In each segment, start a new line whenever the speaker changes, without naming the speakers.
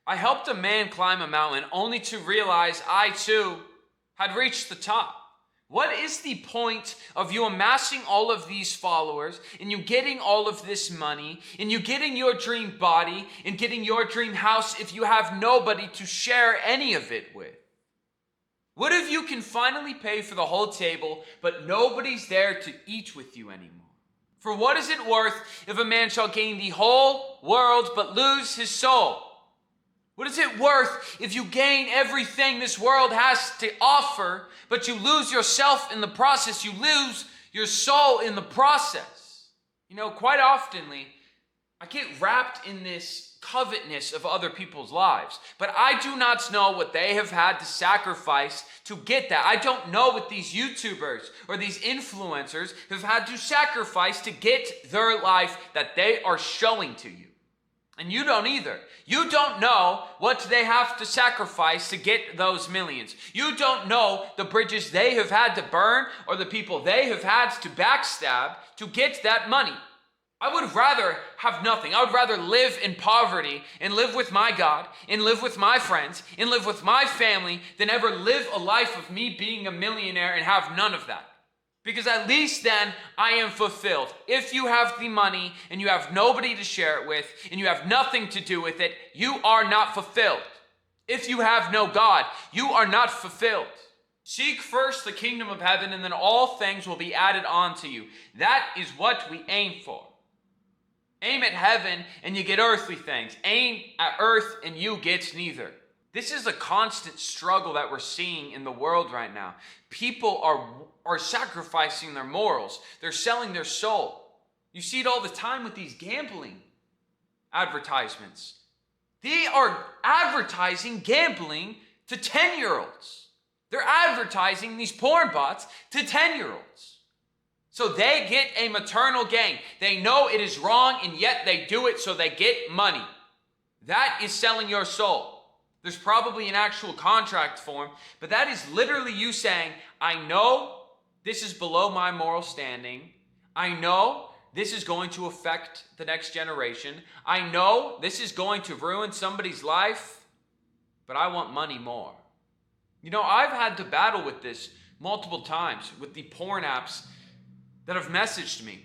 I helped a man climb a mountain only to realize I too had reached the top. What is the point of you amassing all of these followers and you getting all of this money and you getting your dream body and getting your dream house if you have nobody to share any of it with? What if you can finally pay for the whole table, but nobody's there to eat with you anymore? For what is it worth if a man shall gain the whole world but lose his soul? What is it worth if you gain everything this world has to offer, but you lose yourself in the process? You lose your soul in the process. Quite oftenly, I get wrapped in this covetousness of other people's lives, but I do not know what they have had to sacrifice to get that. I don't know what these YouTubers or these influencers have had to sacrifice to get their life that they are showing to you. And you don't either. You don't know what they have to sacrifice to get those millions. You don't know the bridges they have had to burn or the people they have had to backstab to get that money. I would rather have nothing. I would rather live in poverty and live with my God and live with my friends and live with my family than ever live a life of me being a millionaire and have none of that. Because at least then I am fulfilled. If you have the money and you have nobody to share it with and you have nothing to do with it, you are not fulfilled. If you have no God, you are not fulfilled. Seek first the kingdom of heaven and then all things will be added on to you. That is what we aim for. Aim at heaven and you get earthly things. Aim at earth and you get neither. This is a constant struggle that we're seeing in the world right now. People are sacrificing their morals. They're selling their soul. You see it all the time with these gambling advertisements. They are advertising gambling to 10-year-olds. They're advertising these porn bots to 10-year-olds. So they get a maternal gain. They know it is wrong and yet they do it so they get money. That is selling your soul. There's probably an actual contract form, but that is literally you saying, I know this is below my moral standing. I know this is going to affect the next generation. I know this is going to ruin somebody's life, but I want money more. I've had to battle with this multiple times with the porn apps that have messaged me,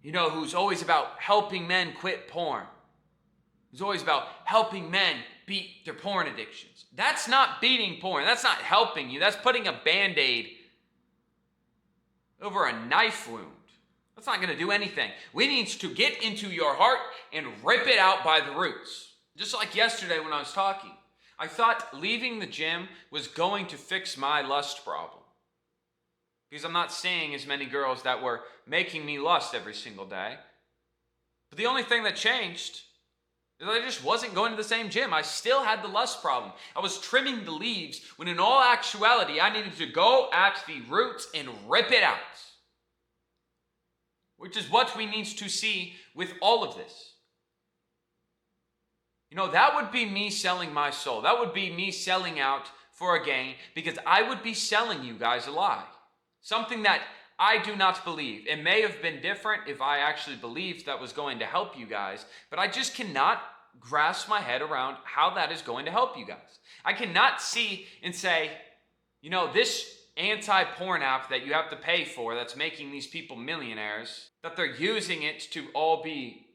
who's always about helping men quit porn. Who's always about helping men beat their porn addictions. That's not beating porn. That's not helping you. That's putting a Band-Aid over a knife wound. That's not going to do anything. We need to get into your heart and rip it out by the roots. Just like yesterday when I was talking. I thought leaving the gym was going to fix my lust problem. Because I'm not seeing as many girls that were making me lust every single day. But the only thing that changed is I just wasn't going to the same gym. I still had the lust problem. I was trimming the leaves when in all actuality I needed to go at the roots and rip it out. Which is what we need to see with all of this. That would be me selling my soul. That would be me selling out for a gain because I would be selling you guys a lie. Something that I do not believe. It may have been different if I actually believed that was going to help you guys, but I just cannot grasp my head around how that is going to help you guys. I cannot see and say, this anti-porn app that you have to pay for that's making these people millionaires, that they're using it to all be,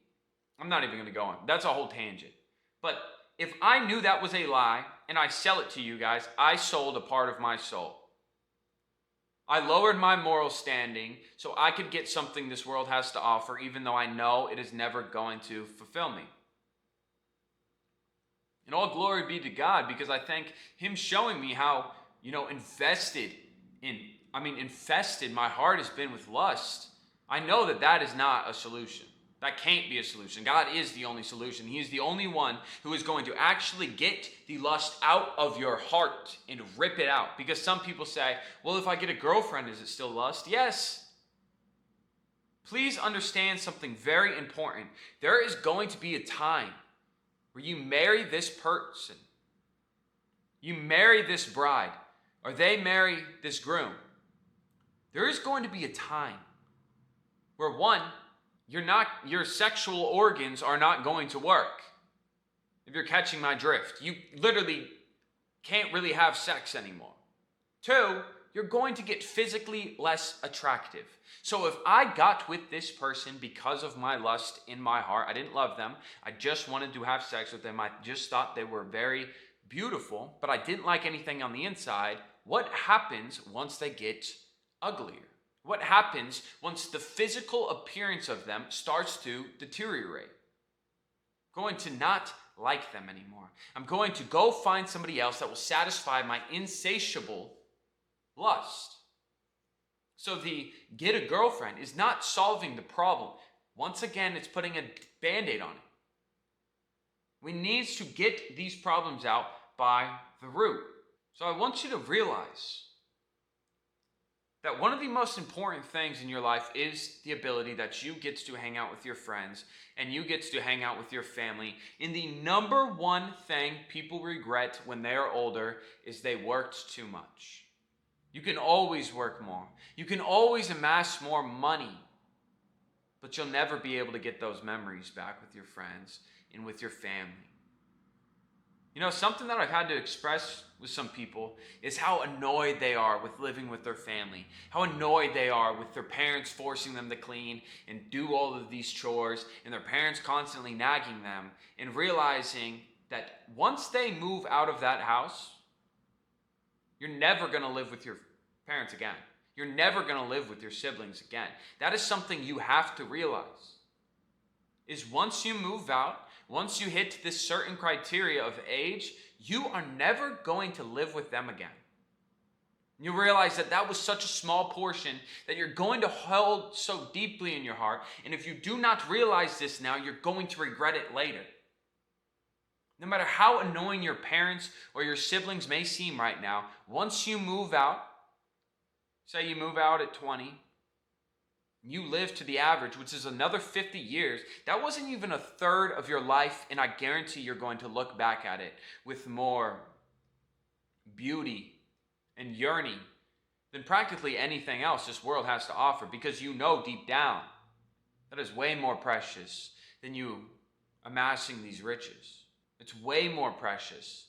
I'm not even going to go on. That's a whole tangent. But if I knew that was a lie and I sell it to you guys, I sold a part of my soul. I lowered my moral standing so I could get something this world has to offer, even though I know it is never going to fulfill me. And all glory be to God, because I thank Him showing me how, infested my heart has been with lust. I know that that is not a solution. That can't be a solution. God is the only solution. He is the only one who is going to actually get the lust out of your heart and rip it out. Because some people say, well, if I get a girlfriend, is it still lust? Yes. Please understand something very important. There is going to be a time where you marry this person. You marry this bride, or they marry this groom. There is going to be a time where your sexual organs are not going to work. If you're catching my drift, you literally can't really have sex anymore. 2, you're going to get physically less attractive. So if I got with this person because of my lust in my heart, I didn't love them, I just wanted to have sex with them, I just thought they were very beautiful, but I didn't like anything on the inside, what happens once they get uglier? What happens once the physical appearance of them starts to deteriorate? I'm going to not like them anymore. I'm going to go find somebody else that will satisfy my insatiable lust. So the get a girlfriend is not solving the problem. Once again, it's putting a band-aid on it. We need to get these problems out by the root. So I want you to realize that one of the most important things in your life is the ability that you get to hang out with your friends and you get to hang out with your family. And the number one thing people regret when they are older is they worked too much. You can always work more. You can always amass more money, but you'll never be able to get those memories back with your friends and with your family. You know, something that I've had to express with some people is how annoyed they are with living with their family, how annoyed they are with their parents forcing them to clean and do all of these chores, and their parents constantly nagging them, and realizing that once they move out of that house, you're never going to live with your parents again. You're never going to live with your siblings again. That is something you have to realize. Is once you move out, once you hit this certain criteria of age, you are never going to live with them again. You realize that that was such a small portion that you're going to hold so deeply in your heart. And if you do not realize this now, you're going to regret it later. No matter how annoying your parents or your siblings may seem right now, once you move out, say you move out at 20, you live to the average, which is another 50 years. That wasn't even a third of your life, and I guarantee you're going to look back at it with more beauty and yearning than practically anything else this world has to offer, because you know deep down that is way more precious than you amassing these riches. It's way more precious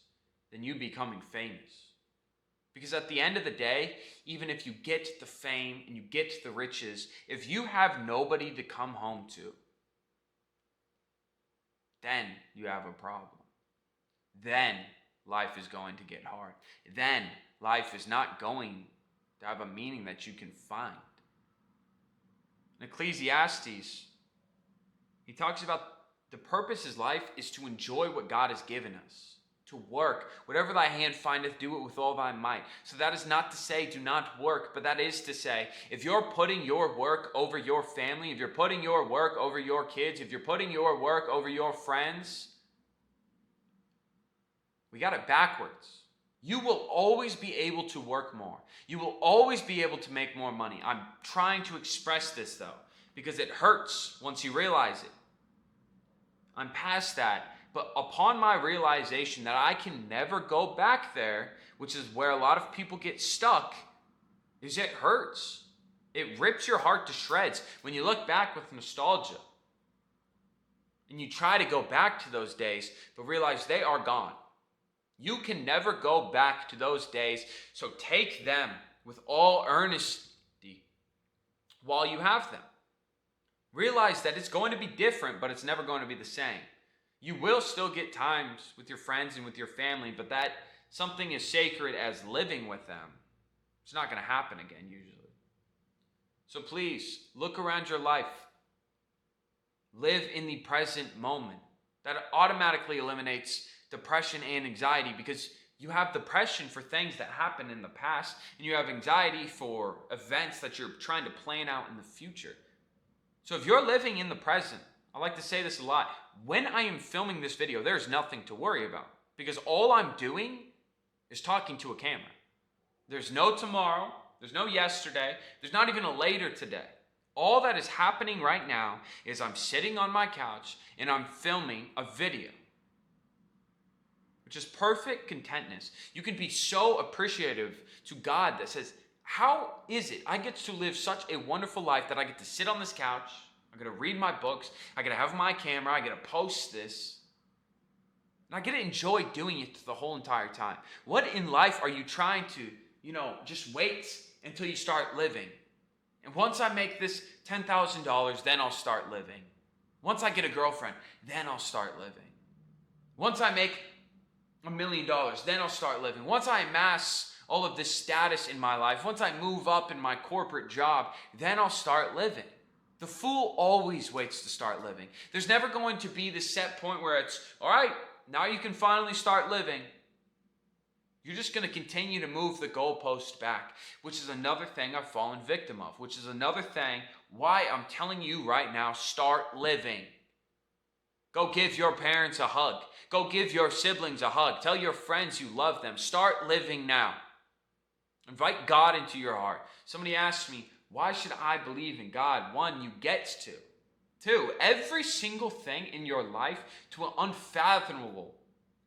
than you becoming famous. Because at the end of the day, even if you get the fame and you get the riches, if you have nobody to come home to, then you have a problem. Then life is going to get hard. Then life is not going to have a meaning that you can find. In Ecclesiastes, he talks about the purpose of life is to enjoy what God has given us. To work. Whatever thy hand findeth, do it with all thy might. So that is not to say do not work, but that is to say, if you're putting your work over your family, if you're putting your work over your kids, if you're putting your work over your friends, we got it backwards. You will always be able to work more. You will always be able to make more money. I'm trying to express this though, because it hurts once you realize it. I'm past that. But upon my realization that I can never go back there, which is where a lot of people get stuck, is it hurts. It rips your heart to shreds when you look back with nostalgia. And you try to go back to those days, but realize they are gone. You can never go back to those days, so take them with all earnesty while you have them. Realize that it's going to be different, but it's never going to be the same. You will still get times with your friends and with your family, but that something as sacred as living with them, it's not going to happen again usually. So please, look around your life. Live in the present moment. That automatically eliminates depression and anxiety, because you have depression for things that happened in the past, and you have anxiety for events that you're trying to plan out in the future. So if you're living in the present, I like to say this a lot. When I am filming this video, there's nothing to worry about, because all I'm doing is talking to a camera. There's no tomorrow. There's no yesterday. There's not even a later today. All that is happening right now is I'm sitting on my couch and I'm filming a video, which is perfect contentness. You can be so appreciative to God that says, how is it I get to live such a wonderful life that I get to sit on this couch, I get to read my books, I get to have my camera, I get to post this. And I get to enjoy doing it the whole entire time. What in life are you trying to, just wait until you start living? And once I make this $10,000, then I'll start living. Once I get a girlfriend, then I'll start living. Once I make $1 million, then I'll start living. Once I amass all of this status in my life, once I move up in my corporate job, then I'll start living. The fool always waits to start living. There's never going to be this set point where it's, all right, now you can finally start living. You're just going to continue to move the goalpost back, which is another thing I've fallen victim of, which is another thing why I'm telling you right now, start living. Go give your parents a hug. Go give your siblings a hug. Tell your friends you love them. Start living now. Invite God into your heart. Somebody asked me, why should I believe in God? One, you get to. Two, every single thing in your life to an unfathomable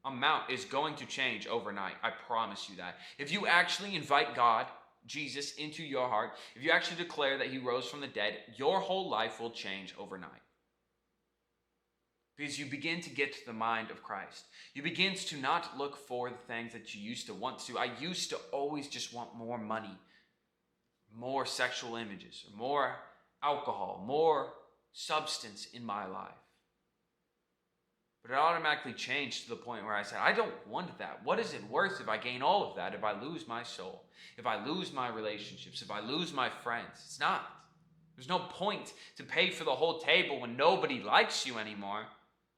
amount is going to change overnight. I promise you that. If you actually invite God, Jesus, into your heart, if you actually declare that he rose from the dead, your whole life will change overnight. Because you begin to get to the mind of Christ. You begin to not look for the things that you used to want to. I used to always just want more money, more sexual images, more alcohol, more substance in my life. But it automatically changed to the point where I said, I don't want that. What is it worth if I gain all of that, if I lose my soul, if I lose my relationships, if I lose my friends? It's not. There's no point to pay for the whole table when nobody likes you anymore,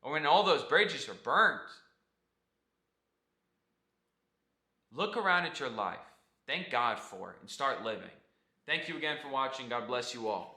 or when all those bridges are burned. Look around at your life. Thank God for it and start living. Thank you again for watching. God bless you all.